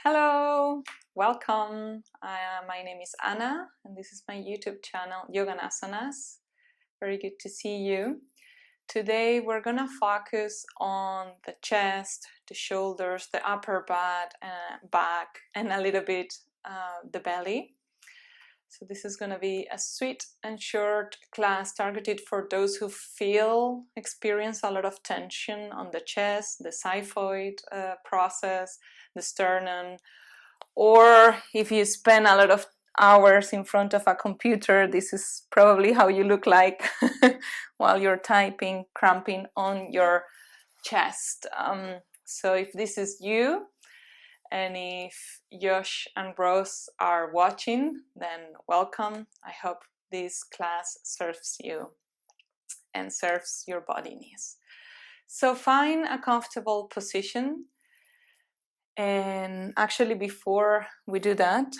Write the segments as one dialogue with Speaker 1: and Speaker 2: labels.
Speaker 1: Hello, welcome. My name is Anna and this is my YouTube channel, Yoga and Asanas. Very good to see you. Today we're gonna focus on the chest, the shoulders, the upper back and a little bit the belly. So this is gonna be a sweet and short class targeted for those who experience a lot of tension on the chest, the xiphoid process, the sternum, or if you spend a lot of hours in front of a computer, this is probably how you look like while you're typing, cramping on your chest. So if this is you, and if Josh and Rose are watching, then welcome. I hope this class serves you and serves your body needs. So find a comfortable position. And actually, before we do that,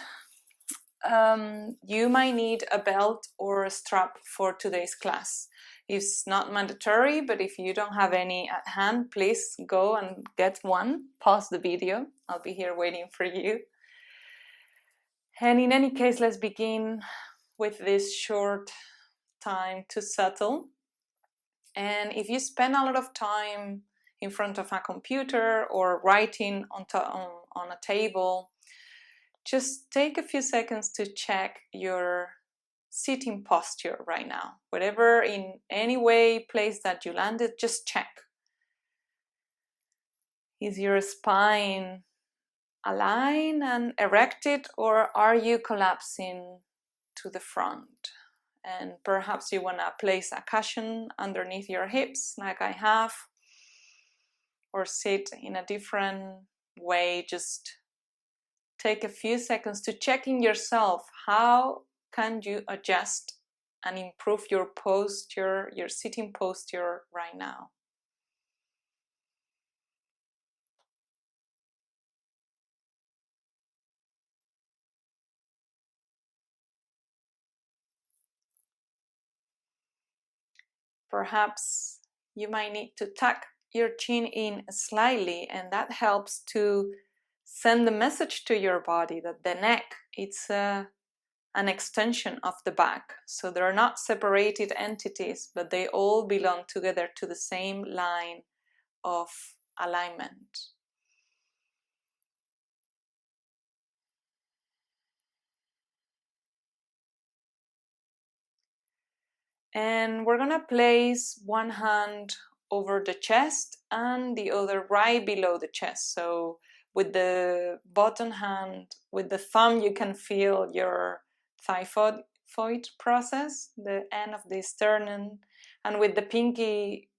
Speaker 1: you might need a belt or a strap for today's class. It's not mandatory, but if you don't have any at hand, please go and get one. Pause the video. I'll be here waiting for you. And in any case, let's begin with this short time to settle. And if you spend a lot of time in front of a computer or writing on a table, just take a few seconds to check your sitting posture right now. Whatever, in any way, place that you landed, just check. Is your spine aligned and erected, or are you collapsing to the front? And perhaps you want to place a cushion underneath your hips like I have, or sit in a different way. Just take a few seconds to check in yourself. How can you adjust and improve your posture, your sitting posture right now? Perhaps you might need to tuck your chin in slightly, and that helps to send the message to your body that the neck, it's an extension of the back. So they're not separated entities, but they all belong together to the same line of alignment. And we're gonna place one hand over the chest and the other right below the chest. So with the bottom hand, with the thumb, you can feel your xiphoid process, the end of the sternum, and with the pinky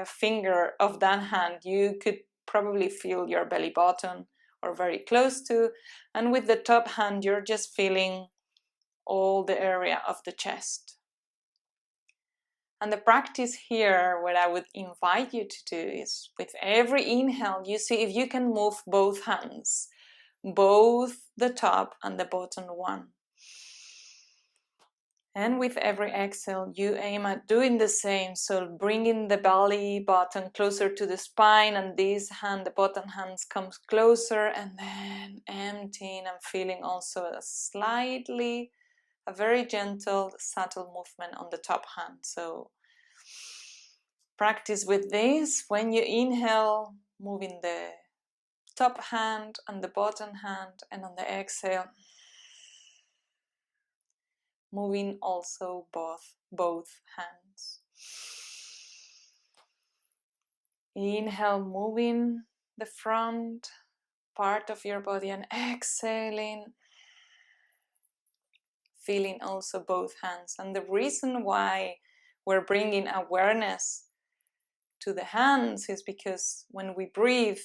Speaker 1: finger of that hand, you could probably feel your belly button or very close to, and with the top hand, you're just feeling all the area of the chest. And the practice here, what I would invite you to do is with every inhale, you see if you can move both hands, both the top and the bottom one. And with every exhale, you aim at doing the same. So bringing the belly button closer to the spine, and this hand, the bottom hands, comes closer, and then emptying and feeling also a very gentle, subtle movement on the top hand. So practice with this. When you inhale, moving the top hand and the bottom hand, and on the exhale, moving also both hands. Inhale, moving the front part of your body, and exhaling, feeling also both hands. And the reason why we're bringing awareness to the hands is because when we breathe,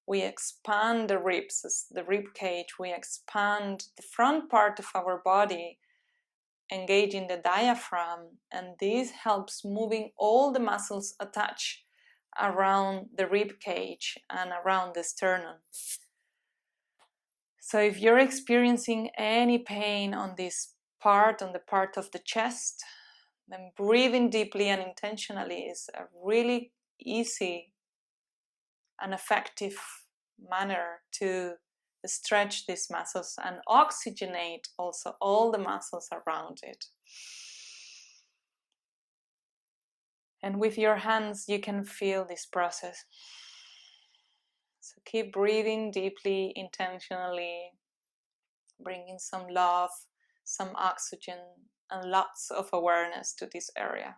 Speaker 1: we expand the ribs, the rib cage, we expand the front part of our body, engaging the diaphragm, and this helps moving all the muscles attached around the rib cage and around the sternum. So if you're experiencing any pain on this part, on the part of the chest, then breathing deeply and intentionally is a really easy and effective manner to stretch these muscles and oxygenate also all the muscles around it. And with your hands you can feel this process. So keep breathing deeply, intentionally, bringing some love, some oxygen, and lots of awareness to this area.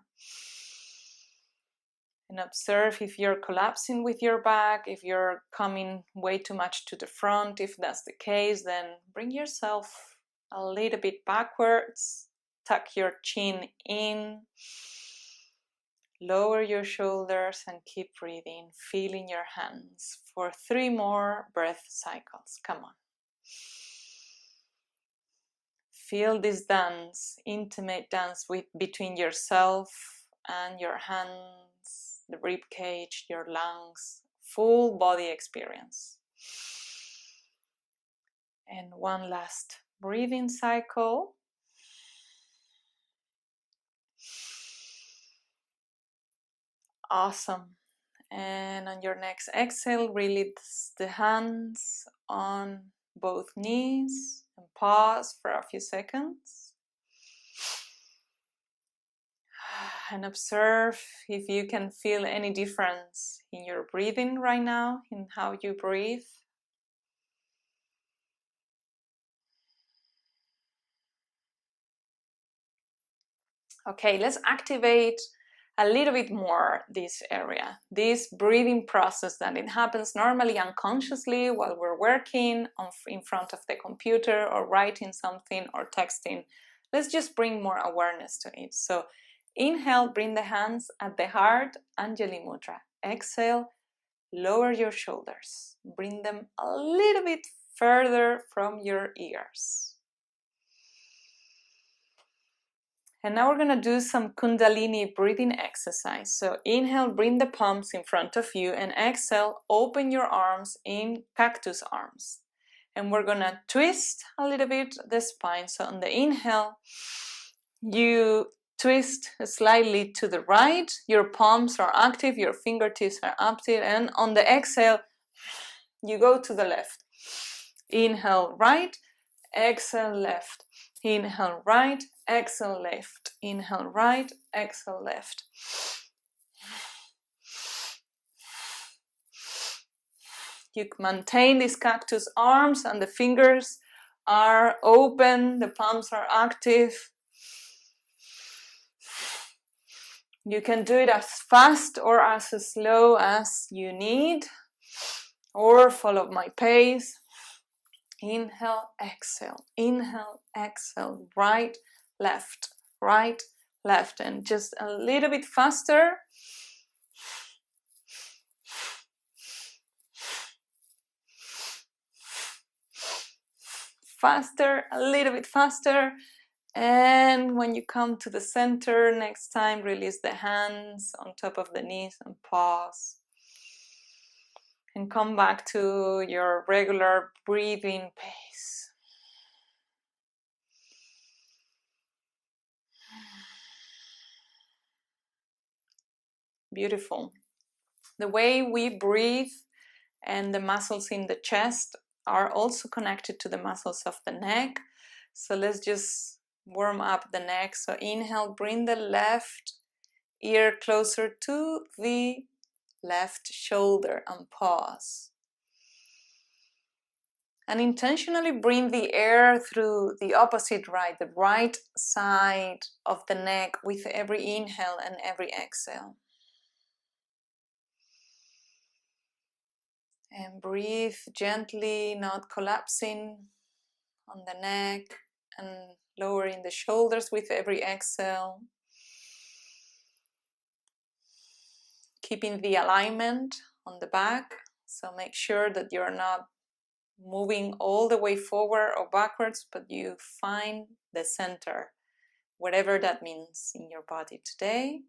Speaker 1: And observe if you're collapsing with your back, if you're coming way too much to the front. If that's the case, then bring yourself a little bit backwards, tuck your chin in, lower your shoulders, and keep breathing, feeling your hands for 3 more breath cycles. Come on. Feel this dance, intimate dance between yourself and your hands, the rib cage, your lungs, full body experience. And one last breathing cycle. Awesome. And on your next exhale, release the hands on both knees and pause for a few seconds. And observe if you can feel any difference in your breathing right now, in how you breathe. Okay, let's activate a little bit more this area, this breathing process that it happens normally unconsciously while we're working in front of the computer or writing something or texting. Let's just bring more awareness to it. So inhale, bring the hands at the heart, Anjali Mudra. Exhale, lower your shoulders. Bring them a little bit further from your ears. And now we're going to do some Kundalini breathing exercise. So inhale, bring the palms in front of you, and exhale, open your arms in cactus arms. And we're going to twist a little bit the spine. So on the inhale, you twist slightly to the right, your palms are active, your fingertips are active, and on the exhale, you go to the left. Inhale right, exhale left. Inhale right, exhale left. Inhale right, exhale left. You maintain these cactus arms and the fingers are open, the palms are active. You can do it as fast or as slow as you need, or follow my pace. Inhale, exhale, right, left, and just a little bit faster. Faster, a little bit faster. And when you come to the center next time, release the hands on top of the knees and pause. And come back to your regular breathing pace. Beautiful. The way we breathe and the muscles in the chest are also connected to the muscles of the neck. So let's just warm up the neck. So inhale, bring the left ear closer to the left shoulder and pause. And intentionally bring the air through the opposite the right side of the neck with every inhale and every exhale. And breathe gently, not collapsing on the neck and lowering the shoulders with every exhale. Keeping the alignment on the back, so make sure that you're not moving all the way forward or backwards, but you find the center, whatever that means in your body today.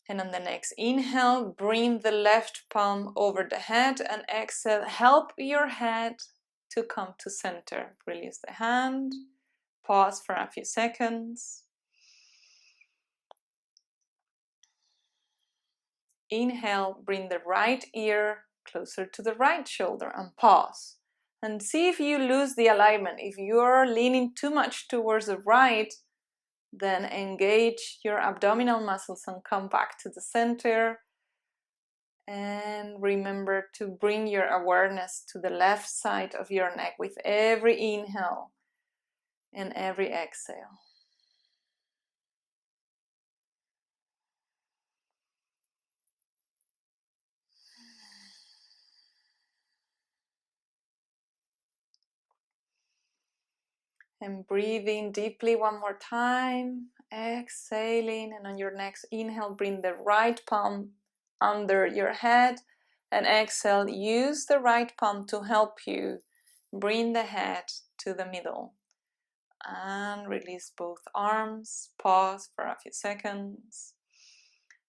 Speaker 1: And on the next inhale, bring the left palm over the head, and exhale, help your head to come to center. Release the hand, pause for a few seconds. Inhale, bring the right ear closer to the right shoulder, and pause. And see if you lose the alignment. If you're leaning too much towards the right, then engage your abdominal muscles and come back to the center. And remember to bring your awareness to the left side of your neck with every inhale and every exhale. And breathing deeply one more time, exhaling, and on your next inhale, bring the right palm under your head, and exhale, use the right palm to help you bring the head to the middle. And release both arms, pause for a few seconds.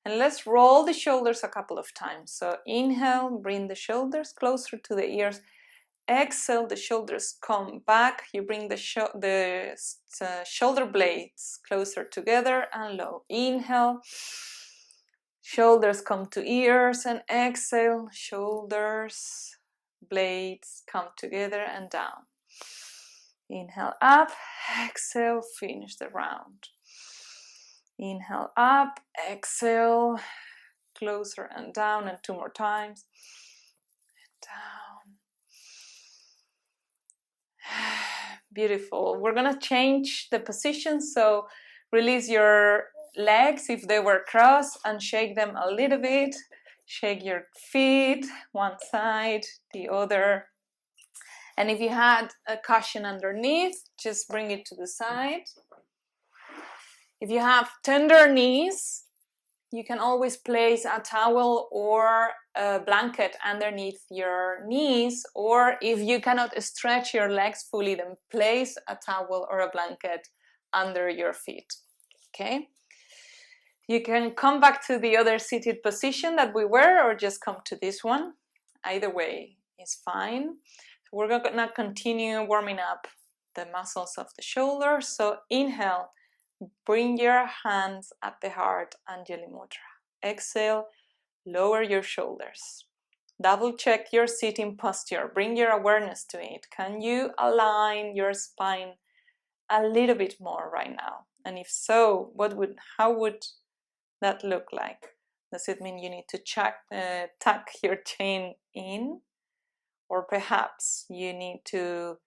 Speaker 1: And let's roll the shoulders a couple of times. So inhale, bring the shoulders closer to the ears. Exhale, the shoulders come back. You bring the shoulder blades closer together and low. Inhale, shoulders come to ears, and exhale, shoulders, blades come together and down. Inhale up, exhale, finish the round. Inhale up, exhale, closer and down, and two more times. Down. Beautiful. We're gonna change the position, so release your legs if they were crossed and shake them a little bit. Shake your feet, one side, the other. And if you had a cushion underneath, just bring it to the side. If you have tender knees, you can always place a towel or a blanket underneath your knees, or if you cannot stretch your legs fully, then place a towel or a blanket under your feet. Okay? You can come back to the other seated position that we were, or just come to this one. Either way is fine. We're gonna continue warming up the muscles of the shoulders. So inhale, bring your hands at the heart, Anjali Mudra. Exhale, lower your shoulders. Double check your sitting posture. Bring your awareness to it. Can you align your spine a little bit more right now? And if so, how would that look like? Does it mean you need to tuck your chin in? Or perhaps you need to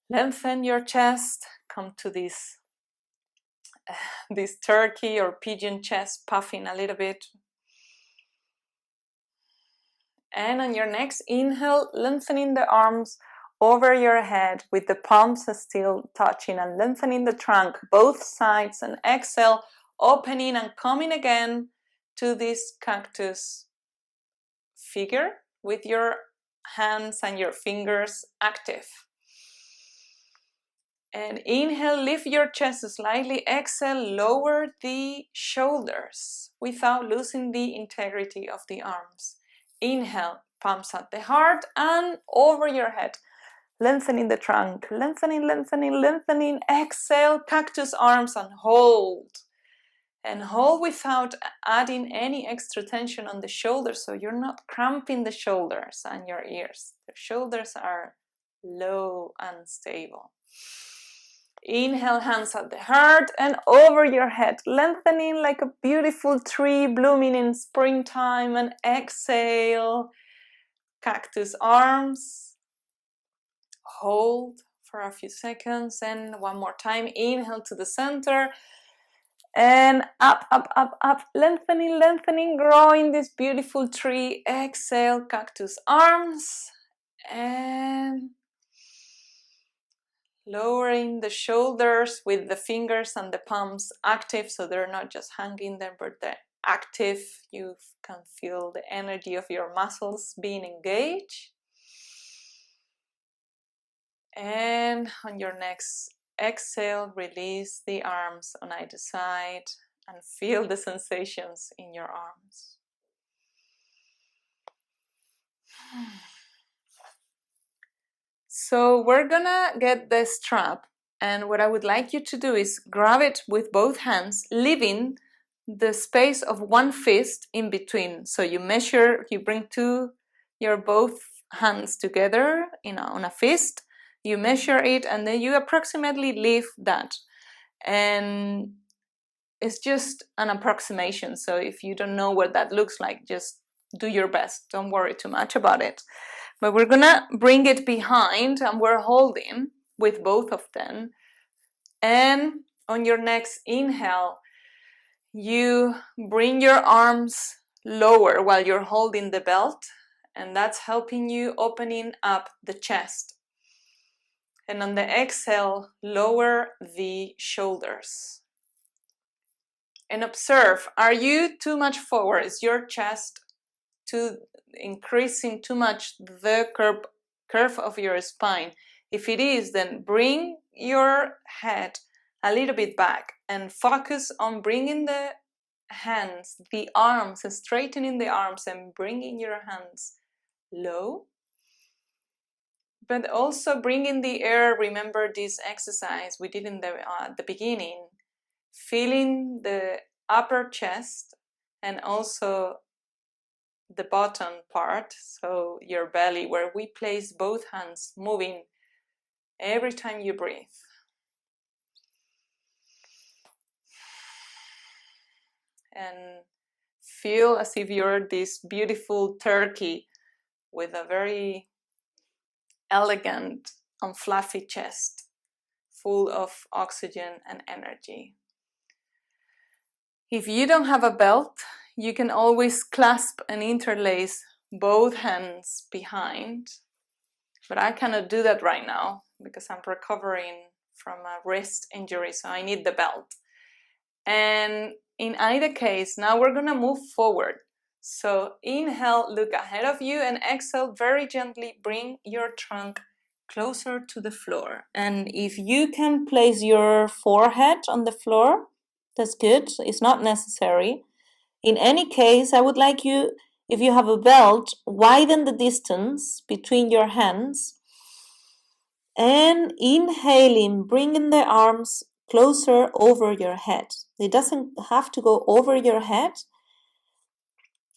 Speaker 1: lengthen your chest, come to this turkey or pigeon chest, puffing a little bit. And on your next inhale, lengthening the arms over your head with the palms still touching, and lengthening the trunk, both sides, and exhale, opening and coming again to this cactus figure with your hands and your fingers active. And inhale, lift your chest slightly. Exhale, lower the shoulders without losing the integrity of the arms. Inhale, palms at the heart and over your head. Lengthening the trunk, lengthening, lengthening, lengthening. Exhale, cactus arms, and hold. And hold without adding any extra tension on the shoulders, so you're not cramping the shoulders and your ears. The shoulders are low and stable. Inhale, hands at the heart and over your head, lengthening like a beautiful tree blooming in springtime. And exhale, cactus arms. Hold for a few seconds, and one more time. Inhale to the center. And up, up, up, up, lengthening, lengthening, growing this beautiful tree. Exhale, cactus arms, and lowering the shoulders with the fingers and the palms active, so they're not just hanging there, but they're active. You can feel the energy of your muscles being engaged. And on your next exhale, release the arms on either side and feel the sensations in your arms. So we're gonna get the strap, and what I would like you to do is grab it with both hands, leaving the space of one fist in between. So you measure, you bring your both hands together on a fist, you measure it, and then you approximately leave that. And it's just an approximation, so if you don't know what that looks like, just do your best, don't worry too much about it. But we're gonna bring it behind, and we're holding with both of them. And on your next inhale, you bring your arms lower while you're holding the belt, and that's helping you opening up the chest. And on the exhale, lower the shoulders. And observe, are you too much forward? Is your chest increasing too much the curve of your spine? If it is, then bring your head a little bit back and focus on bringing the hands, the arms, straightening the arms and bringing your hands low. But also bringing the air, remember this exercise we did in the beginning, feeling the upper chest and also the bottom part, so your belly, where we place both hands, moving every time you breathe. And feel as if you're this beautiful turkey with a very elegant and fluffy chest, full of oxygen and energy. If you don't have a belt, you can always clasp and interlace both hands behind, but I cannot do that right now because I'm recovering from a wrist injury, so I need the belt. And in either case, now we're gonna move forward. So inhale, look ahead of you, and exhale, very gently bring your trunk closer to the floor. And if you can place your forehead on the floor, that's good. It's not necessary. In any case, I would like you, if you have a belt, widen the distance between your hands, and inhaling, bringing the arms closer over your head. It doesn't have to go over your head.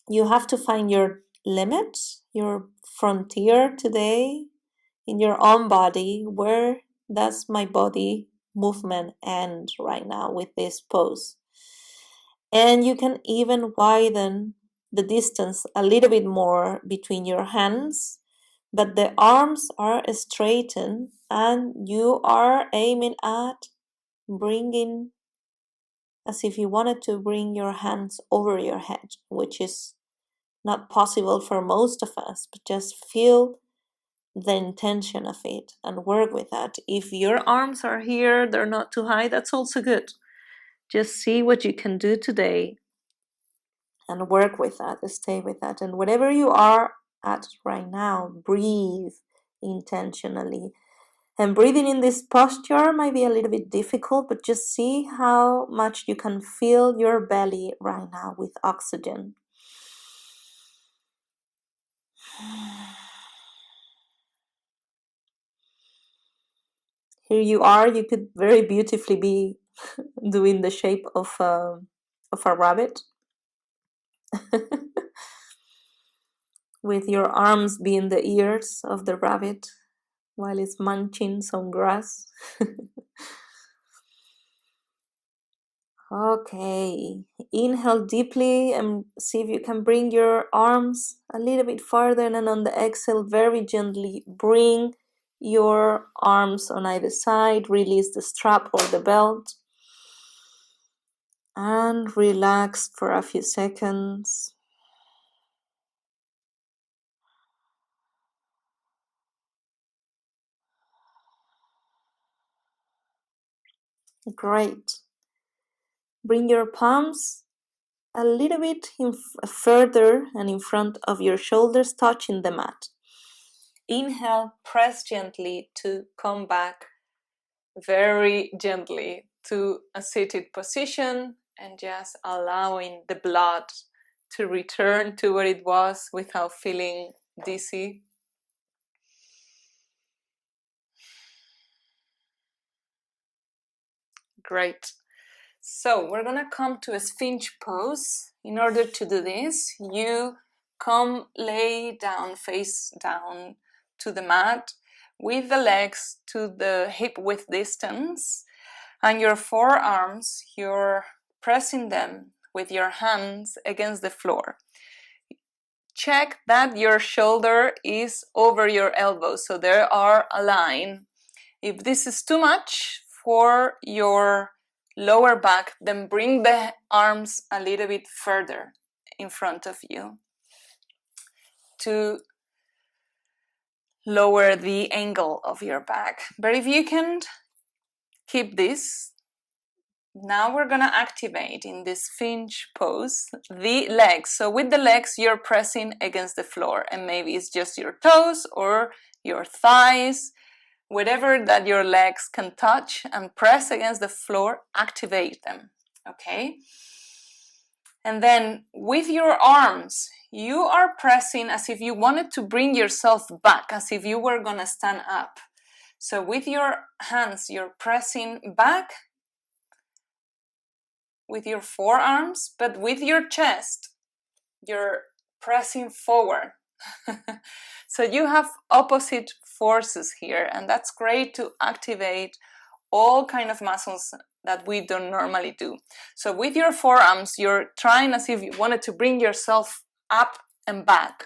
Speaker 1: You have to find your limit, your frontier today in your own body. Where does my body movement end right now with this pose? And you can even widen the distance a little bit more between your hands, but the arms are straightened and you are aiming at bringing, as if you wanted to bring your hands over your head, which is not possible for most of us, but just feel the intention of it and work with that. If your arms are here, they're not too high, that's also good. Just see what you can do today and work with that, stay with that. And whatever you are at right now, breathe intentionally. And breathing in this posture might be a little bit difficult, but just see how much you can fill your belly right now with oxygen. Here you are, you could very beautifully be doing the shape of a rabbit. With your arms being the ears of the rabbit while it's munching some grass. Okay, inhale deeply and see if you can bring your arms a little bit farther, and on the exhale, very gently bring your arms on either side, release the strap or the belt, and relax for a few seconds. Great. Bring your palms a little bit further and in front of your shoulders, touching the mat. Inhale, press gently to come back very gently to a seated position and just allowing the blood to return to where it was without feeling dizzy. Great. So we're gonna come to a Sphinx pose. In order to do this, you come lay down, face down to the mat with the legs to the hip width distance, and your forearms, you're pressing them with your hands against the floor. Check that your shoulder is over your elbow, so there are aligned. If this is too much for your lower back, then bring the arms a little bit further in front of you to lower the angle of your back. But if you can keep this, now we're gonna activate in this Sphinx pose the legs. So with the legs, you're pressing against the floor, and maybe it's just your toes or your thighs, whatever that your legs can touch and press against the floor, activate them, okay? And then with your arms, you are pressing as if you wanted to bring yourself back, as if you were gonna stand up. So with your hands, you're pressing back with your forearms, but with your chest, you're pressing forward. So you have opposite forces here, and that's great to activate all kind of muscles that we don't normally do. So with your forearms, you're trying as if you wanted to bring yourself up and back,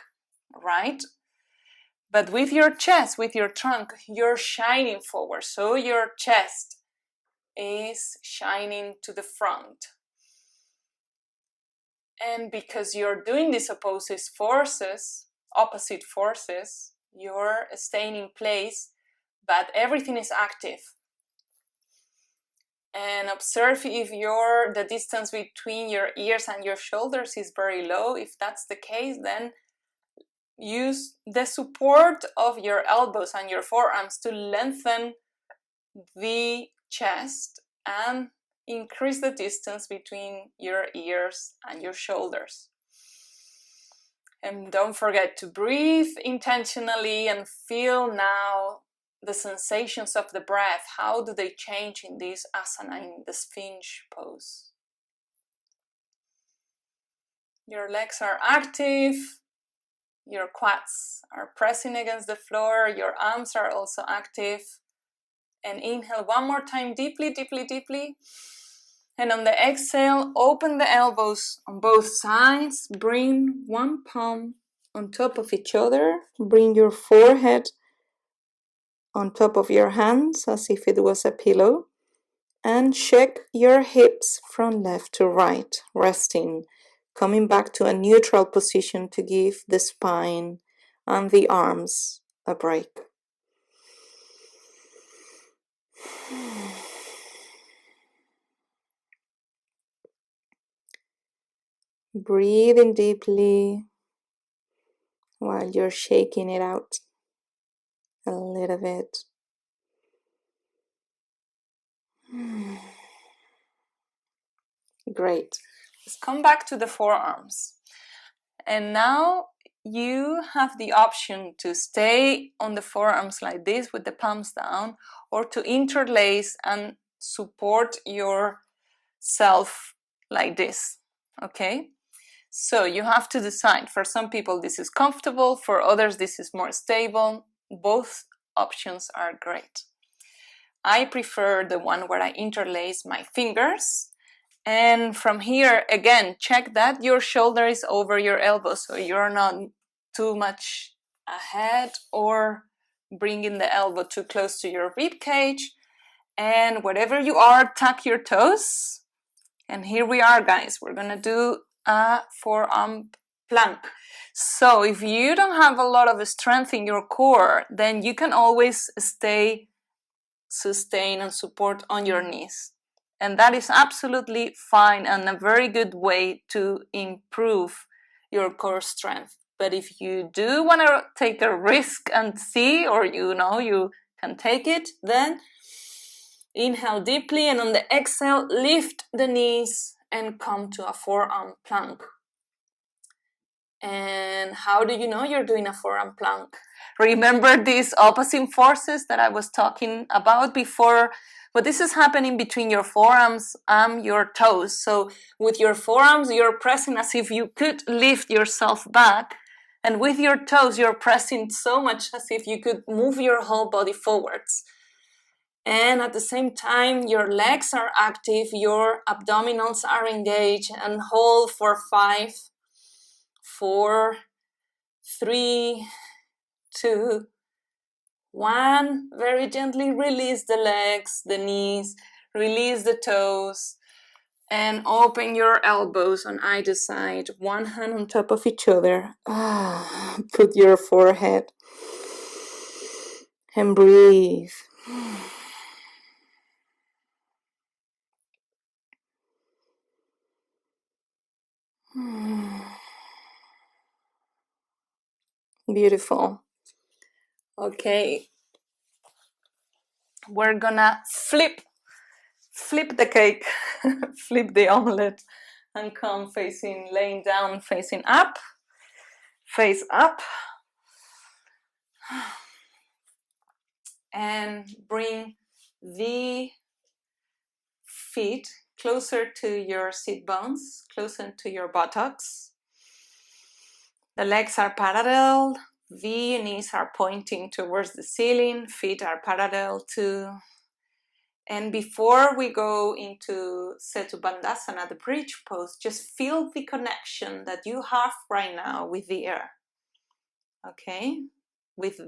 Speaker 1: right? But with your chest, with your trunk, you're shining forward. So your chest is shining to the front. And because you're doing these opposite forces, you're staying in place, but everything is active. And observe if the distance between your ears and your shoulders is very low. If that's the case, then use the support of your elbows and your forearms to lengthen the chest and increase the distance between your ears and your shoulders. And don't forget to breathe intentionally and feel now the sensations of the breath. How do they change in this asana, in the Sphinx pose? Your legs are active, your quads are pressing against the floor, your arms are also active. And inhale one more time, deeply, deeply, deeply. And on the exhale, open the elbows on both sides. Bring one palm on top of each other. Bring your forehead on top of your hands as if it was a pillow. And check your hips from left to right, resting. Coming back to a neutral position to give the spine and the arms a break. Breathing deeply while you're shaking it out a little bit. Great. Let's come back to the forearms. And now you have the option to stay on the forearms like this with the palms down, or to interlace and support yourself like this, okay? So you have to decide. For some people this is comfortable, for others this is more stable. Both options are great. I prefer the one where I interlace my fingers. And from here, again, check that your shoulder is over your elbow, so you're not too much ahead or bringing the elbow too close to your rib cage. And wherever you are, tuck your toes. And here we are, guys. We're gonna do a forearm plank. So if you don't have a lot of strength in your core, then you can always sustain and support on your knees. And that is absolutely fine and a very good way to improve your core strength. But if you do want to take a risk and see, or you can take it, then inhale deeply, and on the exhale, lift the knees and come to a forearm plank. And how do you know you're doing a forearm plank? Remember these opposite forces that I was talking about before But this is happening between your forearms and your toes. So with your forearms, you're pressing as if you could lift yourself back. And with your toes, you're pressing so much as if you could move your whole body forwards. And at the same time, your legs are active, your abdominals are engaged, and hold for 5, 4, 3, 2, 1. Very gently release the legs, the knees, release the toes, and open your elbows on either side, one hand on top of each other. Put your forehead and breathe. Beautiful. Okay, we're gonna flip the cake, flip the omelet, and come facing, laying down, facing up, face up, and bring the feet closer to your sit bones, closer to your buttocks. The legs are parallel, the knees are pointing towards the ceiling, feet are parallel to. And before we go into Setu Bandhasana, the bridge pose, just feel the connection that you have right now with the air. Okay? With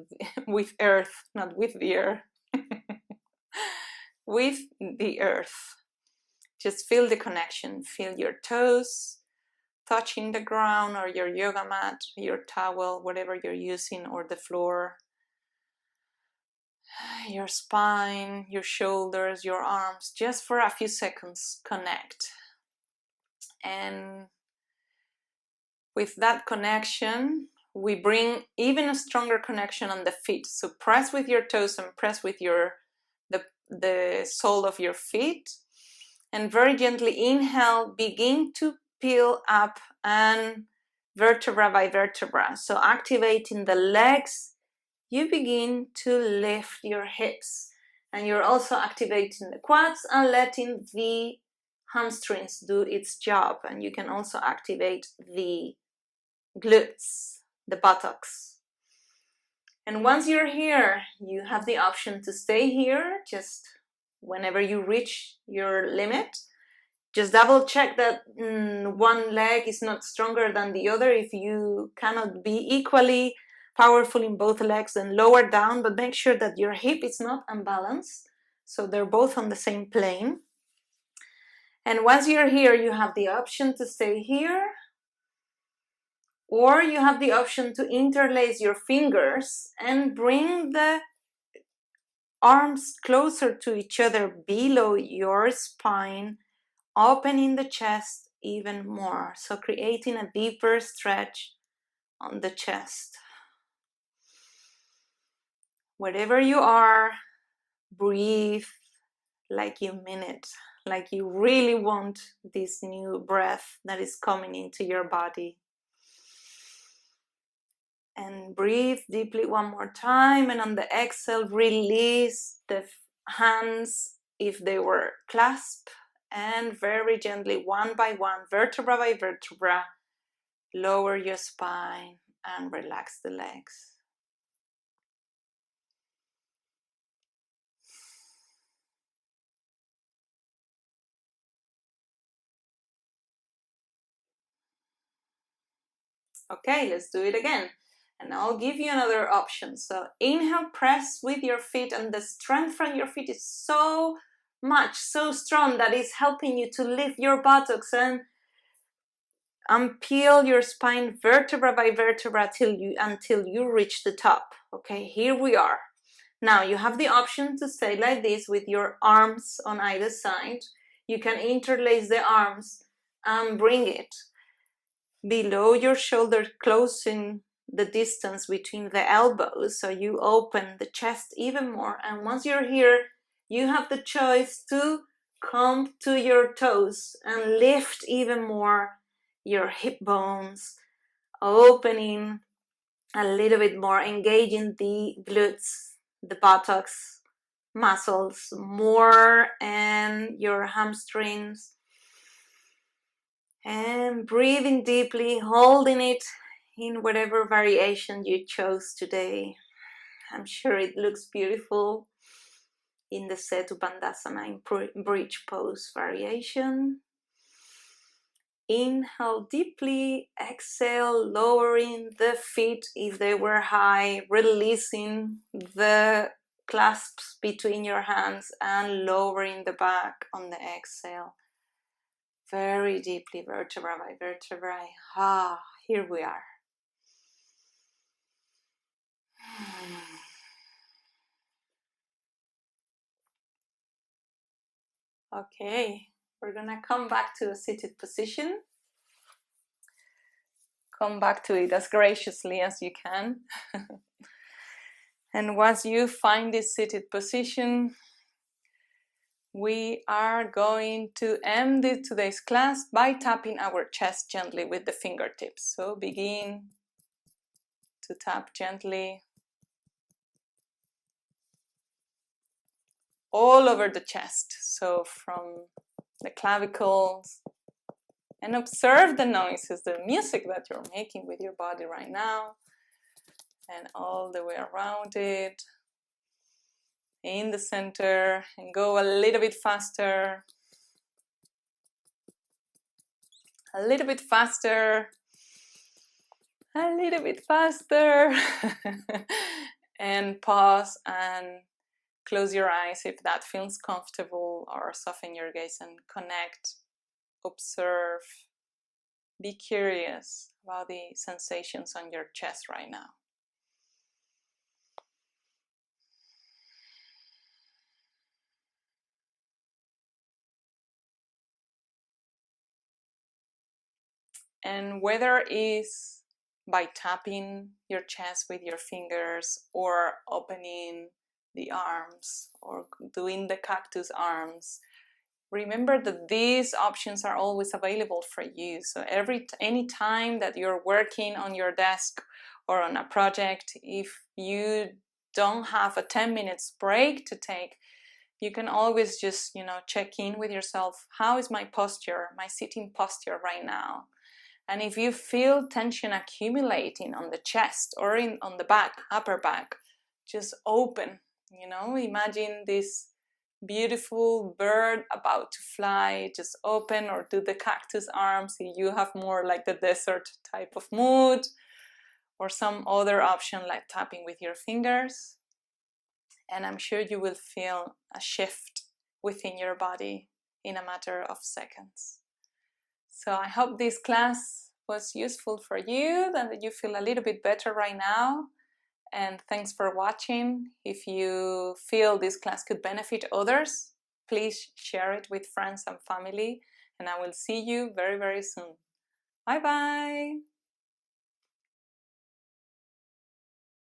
Speaker 1: earth, not with the air. With the earth. Just feel the connection. Feel your toes touching the ground or your yoga mat, your towel, whatever you're using, or the floor. Your spine, your shoulders, your arms, just for a few seconds, connect. And with that connection, we bring even a stronger connection on the feet. So press with your toes and press with the sole of your feet. And very gently inhale, begin to peel up and vertebra by vertebra. So activating the legs, you begin to lift your hips. And you're also activating the quads and letting the hamstrings do its job. And you can also activate the glutes, the buttocks. And once you're here, you have the option to stay here just whenever you reach your limit. Just double check that one leg is not stronger than the other. If you cannot be equally powerful in both legs, then lower down, but make sure that your hip is not unbalanced, so they're both on the same plane. And once you're here, you have the option to stay here, or you have the option to interlace your fingers and bring the arms closer to each other below your spine, opening the chest even more, so creating a deeper stretch on the chest. Wherever you are, breathe like you mean it, like you really want this new breath that is coming into your body. And breathe deeply one more time, and on the exhale, release the hands if they were clasped, and very gently, one by one, vertebra by vertebra, lower your spine and relax the legs. Okay, let's do it again. And I'll give you another option. So inhale, press with your feet, and the strength from your feet is so much, so strong that it's helping you to lift your buttocks and peel your spine vertebra by vertebra until you reach the top. Okay, here we are. Now you have the option to stay like this with your arms on either side. You can interlace the arms and bring it below your shoulder, closing the distance between the elbows, so you open the chest even more. And once you're here, you have the choice to come to your toes and lift even more your hip bones, opening a little bit more, engaging the glutes, the buttocks, muscles more and your hamstrings. And breathing deeply, holding it in whatever variation you chose today. I'm sure it looks beautiful in the Setu Bandhasana in bridge pose variation. Inhale deeply, exhale, lowering the feet if they were high, releasing the clasps between your hands and lowering the back on the exhale. Very deeply, vertebra by vertebra. Here we are. Okay, we're gonna come back to a seated position. Come back to it as graciously as you can. And once you find this seated position, we are going to end today's class by tapping our chest gently with the fingertips. So begin to tap gently all over the chest. So from the clavicles, and observe the noises, the music that you're making with your body right now, and all the way around it, in the center, and go a little bit faster, a little bit faster, a little bit faster, and pause and close your eyes if that feels comfortable, or soften your gaze and connect, observe, be curious about the sensations on your chest right now. And whether it's by tapping your chest with your fingers, or opening the arms, or doing the cactus arms, remember that these options are always available for you. So any time that you're working on your desk or on a project, if you don't have a 10 minutes break to take, you can always just, check in with yourself. How is my posture, my sitting posture right now? And if you feel tension accumulating on the chest or on the back, upper back, just open, imagine this beautiful bird about to fly, just open, or do the cactus arms if you have more like the desert type of mood, or some other option like tapping with your fingers. And I'm sure you will feel a shift within your body in a matter of seconds. So I hope this class was useful for you, that you feel a little bit better right now. And thanks for watching. If you feel this class could benefit others, please share it with friends and family. And I will see you very, very soon. Bye bye.